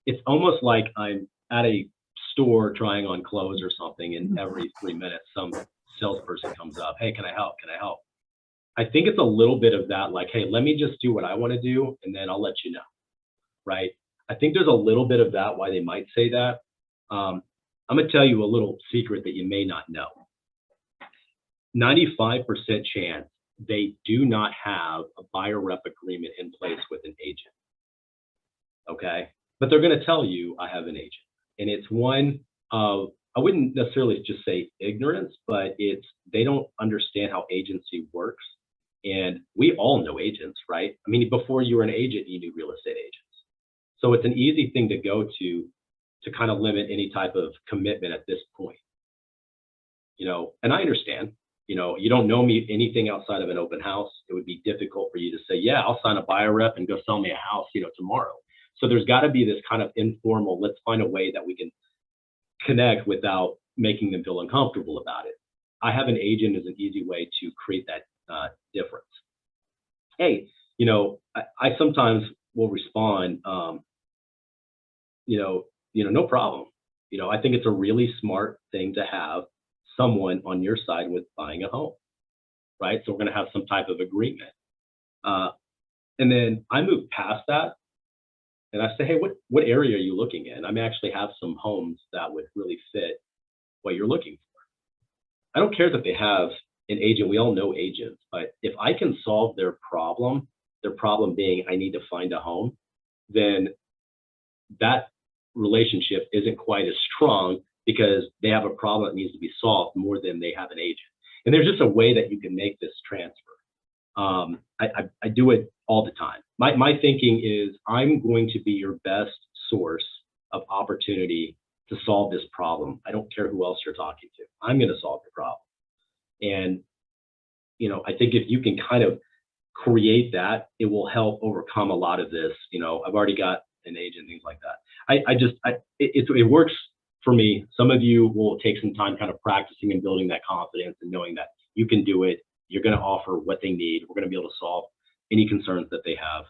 It's almost like I'm at a store trying on clothes or something, and every 3 minutes, some salesperson comes up, hey, can I help? Can I help? I think it's a little bit of that, like, hey, let me just do what I want to do, and then I'll let you know, right? I think there's a little bit of that, why they might say that. I'm going to tell you a little secret that you may not know. 95% chance they do not have a buyer rep agreement in place with an agent. Okay. But they're going to tell you I have an agent. And it's one of, I wouldn't necessarily just say ignorance, but it's, they don't understand how agency works. And we all know agents, right? I mean, before you were an agent, you knew real estate agents. So it's an easy thing to go to kind of limit any type of commitment at this point. You know, and I understand, you know, you don't know me anything outside of an open house. It would be difficult for you to say, yeah, I'll sign a buyer rep and go sell me a house, you know, tomorrow. So there's got to be this kind of informal, let's find a way that we can connect without making them feel uncomfortable about it. I have an agent is an easy way to create that difference. Hey, you know, I sometimes will respond, no problem. You know, I think it's a really smart thing to have someone on your side with buying a home, right? So we're going to have some type of agreement. And then I move past that and I say, hey, what area are you looking in? I may actually have some homes that would really fit what you're looking for. I don't care that they have an agent. We all know agents, but if I can solve their problem being I need to find a home, then that relationship isn't quite as strong because they have a problem that needs to be solved more than they have an agent. And there's just a way that you can make this transfer. I do it all the time. My thinking is I'm going to be your best source of opportunity to solve this problem. I don't care who else you're talking to. I'm going to solve the problem. And, you know, I think if you can kind of create that, it will help overcome a lot of this. You know, I've already got an agent, things like that. It works for me. Some of you will take some time kind of practicing and building that confidence and knowing that you can do it. You're going to offer what they need. We're going to be able to solve any concerns that they have.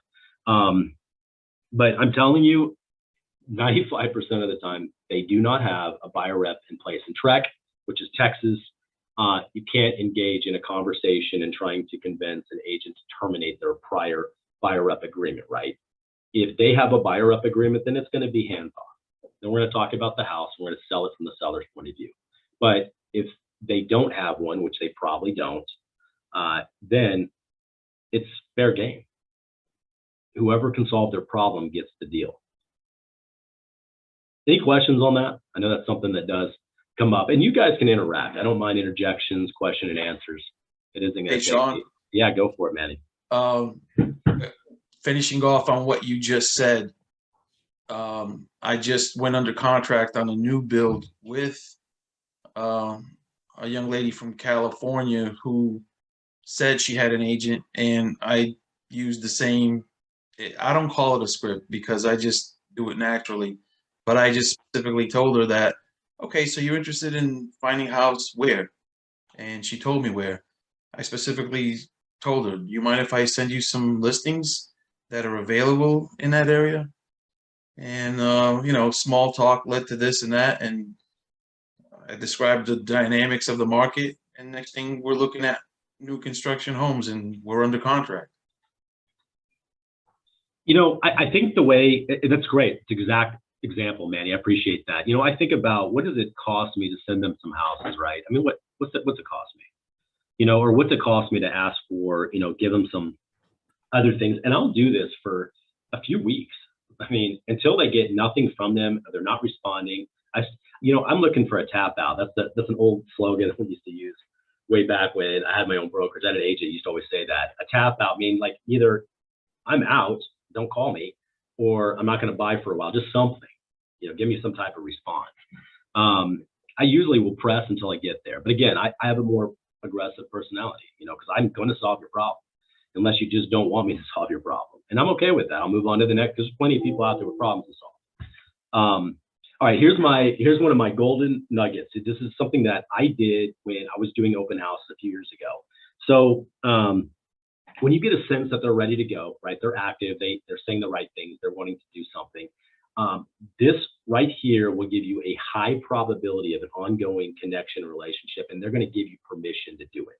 But I'm telling you, 95% of the time, they do not have a buyer rep in place. In TREC, which is Texas, you can't engage in a conversation and trying to convince an agent to terminate their prior buyer rep agreement, right? If they have a buyer rep agreement, then it's going to be hands-on. Then we're going to talk about the house. We're going to sell it from the seller's point of view. But if they don't have one, which they probably don't, then it's fair game. Whoever can solve their problem gets the deal. Any questions on that? I know that's something that does come up, and you guys can interact. I don't mind interjections, question and answers. It isn't going to Hey, Shaun. Yeah, go for it, Manny. Finishing off on what you just said, I just went under contract on a new build with a young lady from California who said she had an agent, and I used the same, I don't call it a script because I just do it naturally, but I just specifically told her that, okay, so you're interested in finding a house where? And she told me where. I specifically told her, you mind if I send you some listings that are available in that area? And, small talk led to this and that. And I described the dynamics of the market. And next thing, we're looking at new construction homes and we're under contract. You know, I think the way, that's great. It's exact example, Manny. I appreciate that. You know, I think about what does it cost me to send them some houses, right? I mean, what's it cost me? You know, or what's it cost me to ask for, you know, give them some other things. And I'll do this for a few weeks. I mean, until they get nothing from them, they're not responding. I'm looking for a tap out. That's an old slogan that we used to use way back when I had my own brokerage. I had an agent used to always say that. A tap out means like either I'm out, don't call me, or I'm not going to buy for a while, just something, you know, give me some type of response. I usually will press until I get there. But again, I have a more aggressive personality, you know, because I'm going to solve your problem unless you just don't want me to solve your problem. And I'm okay with that. I'll move on to the next. There's plenty of people out there with problems to solve. All right, here's one of my golden nuggets. This is something that I did when I was doing open house a few years ago. So when you get a sense that they're ready to go, right? They're active, they're saying the right things, they're wanting to do something. This right here will give you a high probability of an ongoing connection and relationship, and they're going to give you permission to do it.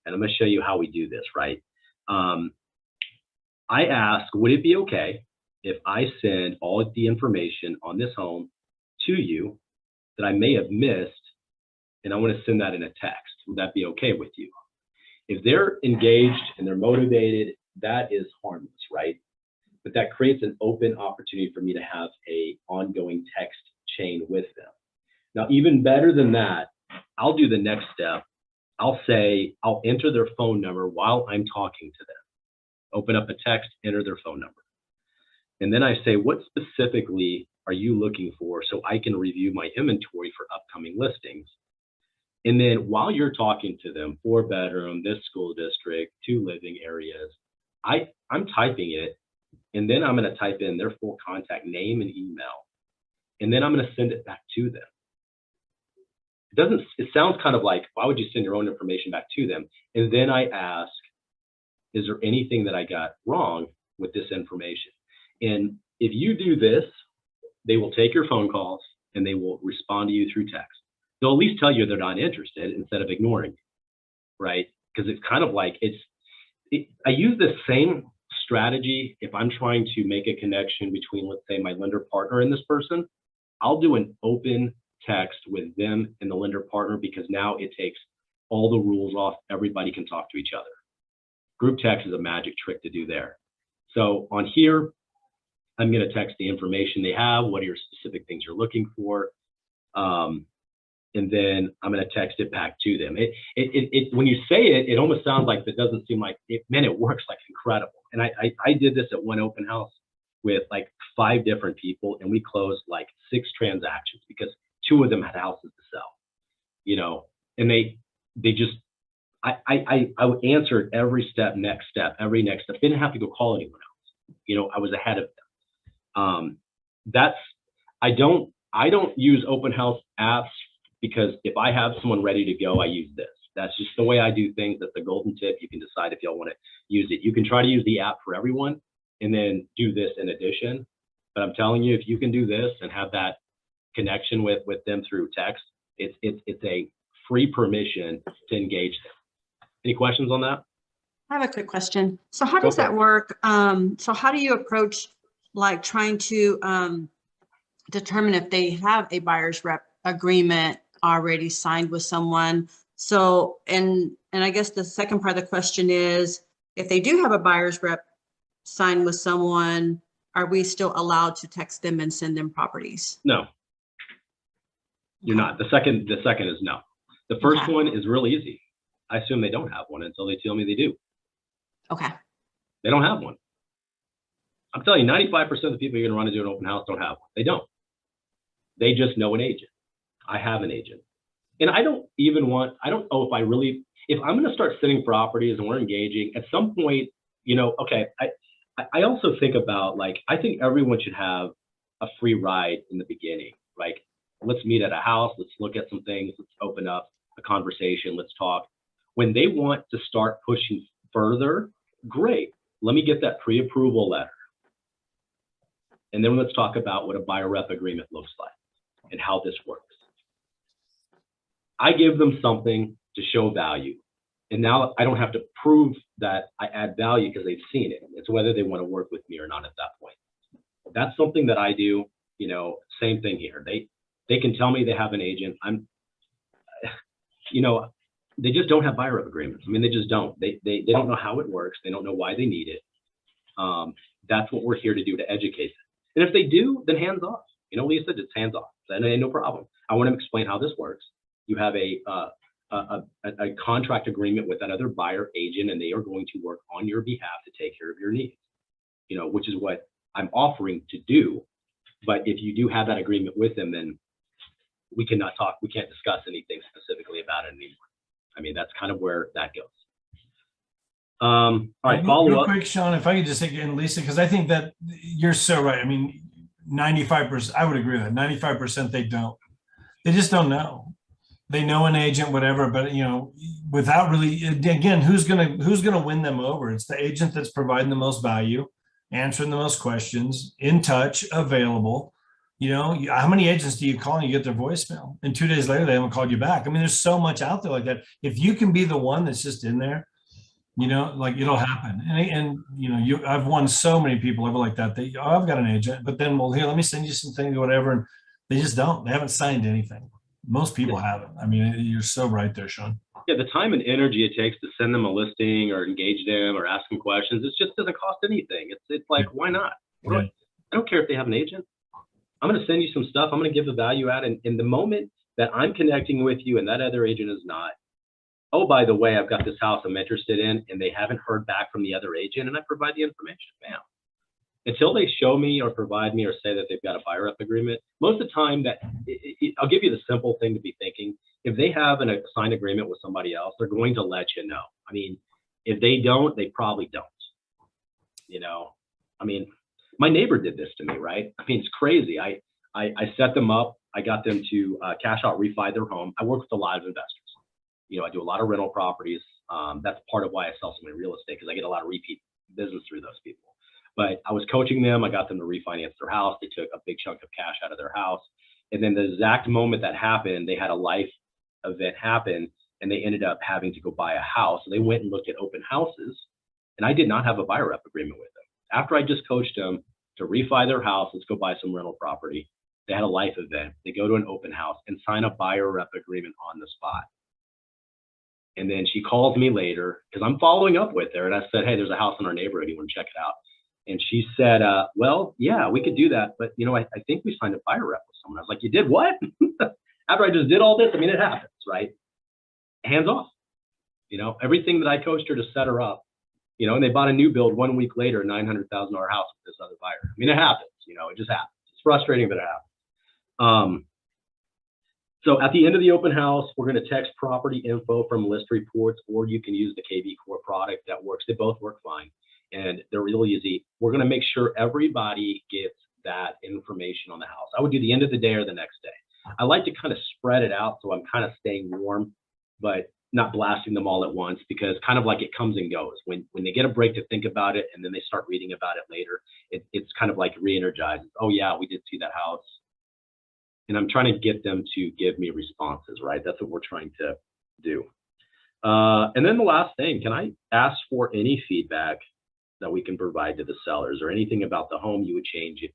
And I'm going to show you how we do this, right? I ask, would it be okay if I send all of the information on this home to you that I may have missed, and I want to send that in a text. Would that be okay with you? If they're engaged and they're motivated, that is harmless, right? But that creates an open opportunity for me to have a ongoing text chain with them. Now, even better than that, I'll do the next step. I'll say, I'll enter their phone number while I'm talking to them. Open up a text, enter their phone number. And then I say, what specifically are you looking for so I can review my inventory for upcoming listings? And then while you're talking to them, 4-bedroom, this school district, 2 living areas, I'm typing it, and then I'm going to type in their full contact name and email, and then I'm going to send it back to them. It sounds kind of like, why would you send your own information back to them? And then I ask, is there anything that I got wrong with this information? And if you do this, they will take your phone calls and they will respond to you through text. They'll at least tell you they're not interested instead of ignoring you, right? Because it's kind of like, I use the same strategy if I'm trying to make a connection between, let's say, my lender partner and this person. I'll do an open text with them and the lender partner, because now it takes all the rules off. Everybody can talk to each other. Group text is a magic trick to do there. So on here, I'm going to text the information they have. What are your specific things you're looking for? And then I'm going to text it back to them. When you say it, it almost sounds like it doesn't seem like it. Man, it works like incredible. And I did this at one open house with like 5 different people, and we closed like 6 transactions because 2 of them had houses to sell, you know, and they just, I answered every step, next step, every next step. Didn't have to go call anyone else. You know, I was ahead of them. I don't use open house apps, because if I have someone ready to go, I use this. That's just the way I do things. That's the golden tip. You can decide if y'all want to use it. You can try to use the app for everyone and then do this in addition. But I'm telling you, if you can do this and have that connection with them through text, it's a free permission to engage them. Any questions on that? I have a quick question. So how does that work? So how do you approach like trying to determine if they have a buyer's rep agreement already signed with someone? So, and I guess the second part of the question is, if they do have a buyer's rep signed with someone, are we still allowed to text them and send them properties? No, you're not. The second is no. The first one is real easy. I assume they don't have one until they tell me they do. Okay. They don't have one. I'm telling you, 95% of the people you're going to run into an open house don't have one. They don't. They just know an agent. I have an agent. And I don't know if I'm going to start sitting properties and we're engaging at some point, you know, okay. I also think about, like, I think everyone should have a free ride in the beginning. Like, let's meet at a house. Let's look at some things. Let's open up a conversation. Let's talk. When they want to start pushing further, great. Let me get that pre-approval letter. And then let's talk about what a buyer rep agreement looks like and how this works. I give them something to show value. And now I don't have to prove that I add value because they've seen it. It's whether they want to work with me or not at that point. That's something that I do, you know, same thing here. They can tell me they have an agent. You know, they just don't have buyer rep agreements. I mean, they just don't. They don't know how it works. They don't know why they need it. That's what we're here to do, to educate them. And if they do, then hands off. You know, Lisa, just hands off. Then ain't no problem. I want to explain how this works. You have a contract agreement with another buyer agent, and they are going to work on your behalf to take care of your needs, you know, which is what I'm offering to do. But if you do have that agreement with them, then we cannot talk. We can't discuss anything specifically about it anymore. I mean, that's kind of where that goes. All right, follow real up. quick, Shaun, if I could just say again, Lisa, because I think that you're so right. I mean, 95%, I would agree with that. 95% they don't. They just don't know. They know an agent, whatever, but you know, without really, again, who's gonna win them over? It's the agent that's providing the most value, answering the most questions, in touch, available. You know, how many agents do you call and you get their voicemail, and 2 days later they haven't called you back? I mean, there's so much out there like that. If you can be the one that's just in there, you know, like, it'll happen. And you know, I've won so many people over like that. I've got an agent, but then, well, here, let me send you some things or whatever. And They just don't. They haven't signed anything. Most people haven't. I mean, you're so right there, Shaun. Yeah, the time and energy it takes to send them a listing or engage them or ask them questions, it just doesn't cost anything. It's like, why not? I don't care if they have an agent. I'm going to send you some stuff. I'm going to give the value add. And in the moment that I'm connecting with you and that other agent is not, oh, by the way, I've got this house I'm interested in, and they haven't heard back from the other agent, and I provide the information. Bam. Until they show me or provide me or say that they've got a buyer rep agreement, most of the time that I'll give you the simple thing to be thinking. If they have a signed agreement with somebody else, they're going to let you know. I mean, if they don't, they probably don't. You know, I mean, my neighbor did this to me, right? I mean, it's crazy. I set them up. I got them to cash out, refi their home. I work with a lot of investors. You know, I do a lot of rental properties. That's part of why I sell so many real estate, because I get a lot of repeat business through those people. But I was coaching them. I got them to refinance their house. They took a big chunk of cash out of their house. And then the exact moment that happened, they had a life event happen, and they ended up having to go buy a house. So they went and looked at open houses, and I did not have a buyer rep agreement with them. After I just coached them to refi their house, let's go buy some rental property. They had a life event. They go to an open house and sign a buyer rep agreement on the spot. And then she calls me later because I'm following up with her. And I said, hey, there's a house in our neighborhood. You want to check it out? And she said, well, yeah, we could do that. But, you know, I think we signed a buyer rep with someone. I was like, you did what? After I just did all this, I mean, it happens, right? Hands off. You know, everything that I coached her to set her up, you know, and they bought a new build 1 week later, $900,000 house with this other buyer. I mean, it happens, you know, it just happens. It's frustrating, but it happens. So at the end of the open house, we're going to text property info from list reports, or you can use the KV Core product that works. They both work fine, and they're real easy. We're going to make sure everybody gets that information on the house. I would do the end of the day or the next day. I like to kind of spread it out, so I'm kind of staying warm, but not blasting them all at once, because kind of like it comes and goes. When they get a break to think about it and then they start reading about it later, it's kind of like re-energizes. Oh yeah, we did see that house. And I'm trying to get them to give me responses, right? That's what we're trying to do. And then the last thing, can I ask for any feedback that we can provide to the sellers, or anything about the home you would change it,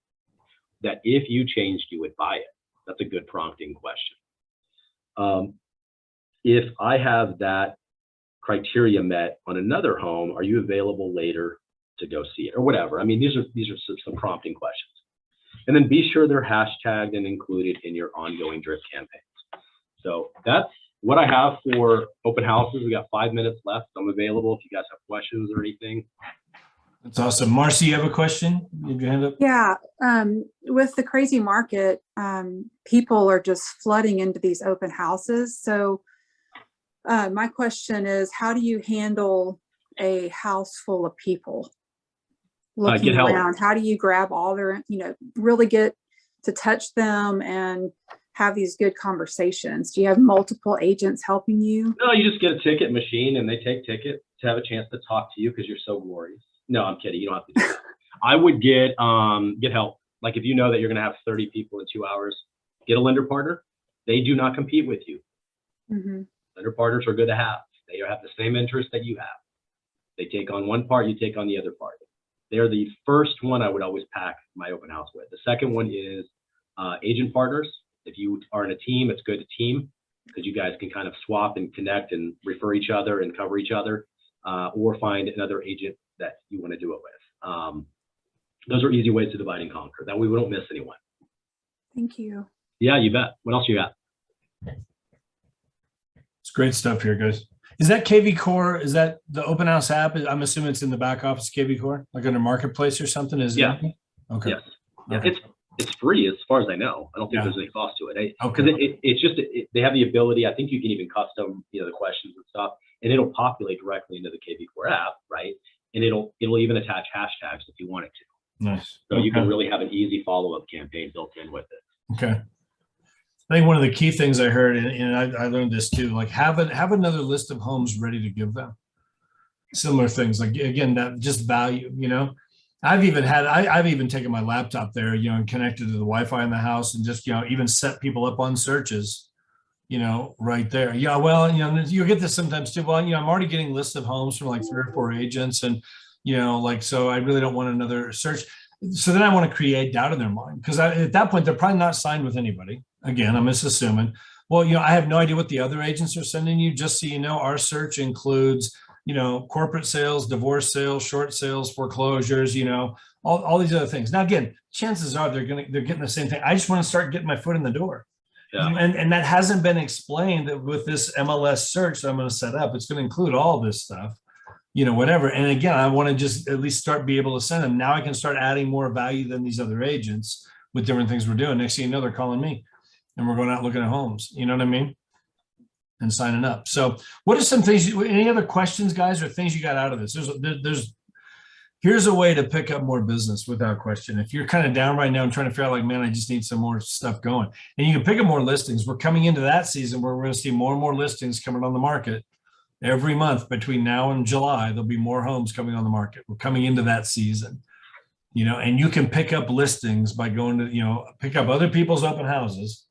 that if you changed, you would buy it? That's a good prompting question. If I have that criteria met on another home, are you available later to go see it, or whatever? I mean, these are some prompting questions. And then be sure they're hashtagged and included in your ongoing drip campaigns. So that's what I have for open houses. We got 5 minutes left. I'm available if you guys have questions or anything. That's awesome. Marcy, you have a question? You have your hand up? Yeah. With the crazy market, people are just flooding into these open houses. So my question is, how do you handle a house full of people looking around? How do you grab all their, really get to touch them and have these good conversations? Do you have multiple agents helping you? No, you just get a ticket machine and they take tickets to have a chance to talk to you because you're so glorious. No, I'm kidding. You don't have to do that. I would get help. Like if you know that you're going to have 30 people in 2 hours, get a lender partner. They do not compete with you. Mm-hmm. Lender partners are good to have. They have the same interest that you have. They take on one part, you take on the other part. They're the first one I would always pack my open house with. The second one is agent partners. If you are in a team, it's good to team because you guys can kind of swap and connect and refer each other and cover each other, or find another agent that you want to do it with. Those are easy ways to divide and conquer. That way we don't miss anyone. Thank you. Yeah, you bet. What else you got? It's great stuff here, guys. Is that KV Core? Is that the open house app? I'm assuming it's in the back office, KV Core, like under Marketplace or something? Is yeah. It? Okay. Yes. Okay. It's free as far as I know. I don't think there's any cost to it. Because it's just they have the ability. I think you can even custom, the questions and stuff, and it'll populate directly into the KV Core app, right? And it'll even attach hashtags if you want it to. Nice. So you can really have an easy follow-up campaign built in with it. Okay. I think one of the key things I heard, and I learned this too, like have another list of homes ready to give them. Similar things, like again, that just value, I've even taken my laptop there, and connected to the Wi-Fi in the house and just, even set people up on searches, right there. Yeah. Well, you'll get this sometimes too. Well, I'm already getting lists of homes from like 3 or 4 agents and, so I really don't want another search. So then I want to create doubt in their mind, because at that point, they're probably not signed with anybody. Again, I'm just assuming, well, I have no idea what the other agents are sending you. Just so you know, our search includes, corporate sales, divorce sales, short sales, foreclosures, all these other things. Now, again, chances are they're getting the same thing. I just want to start getting my foot in the door. Yeah. And that hasn't been explained that with this MLS search that I'm going to set up. It's going to include all this stuff, whatever. And again, I want to just at least be able to send them. Now I can start adding more value than these other agents with different things we're doing. Next thing you know, they're calling me and we're going out looking at homes. You know what I mean? And signing up. So what are some things, any other questions, guys, or things you got out of this? Here's a way to pick up more business without question. If you're kind of down right now and trying to figure out like, man, I just need some more stuff going, and you can pick up more listings. We're coming into that season where we're going to see more and more listings coming on the market every month. Between now and July, there'll be more homes coming on the market. We're coming into that season, and you can pick up listings by going to, pick up other people's open houses,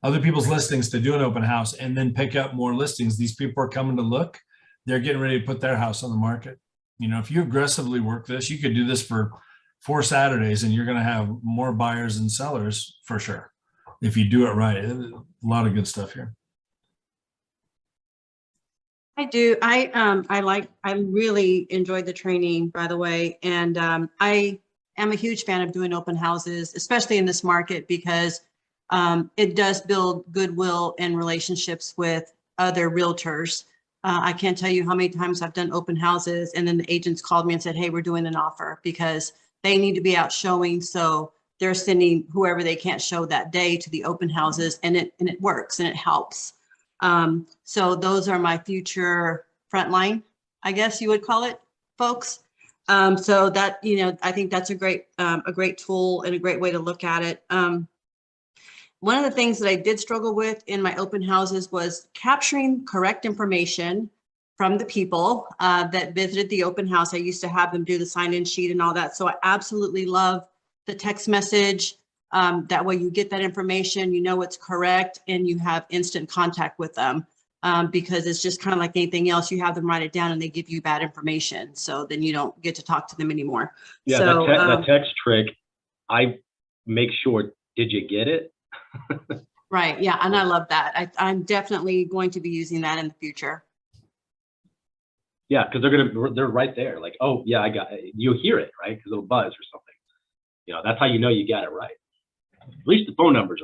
other people's listings to do an open house, and then pick up more listings. These people are coming to look. They're getting ready to put their house on the market. If you aggressively work this, you could do this for 4 Saturdays and you're going to have more buyers and sellers for sure. If you do it right, a lot of good stuff here. I do. I really enjoyed the training, by the way. And I am a huge fan of doing open houses, especially in this market, because it does build goodwill and relationships with other realtors. I can't tell you how many times I've done open houses and then the agents called me and said, hey, we're doing an offer, because they need to be out showing. So they're sending whoever they can't show that day to the open houses, and it works and it helps. So those are my future frontline, I guess you would call it, folks. So that, I think that's a great tool and a great way to look at it. One of the things that I did struggle with in my open houses was capturing correct information from the people that visited the open house. I used to have them do the sign-in sheet and all that. So I absolutely love the text message. That way you get that information, it's correct, and you have instant contact with them, because it's just kind of like anything else. You have them write it down and they give you bad information. So then you don't get to talk to them anymore. Yeah, so, that text trick, I make sure, did you get it? Right. Yeah. And I love that. I'm definitely going to be using that in the future. Yeah, because they're right there. Like, oh yeah, I got it. You'll hear it, right? Because it'll buzz or something. That's how you know you got it right. At least the phone numbers are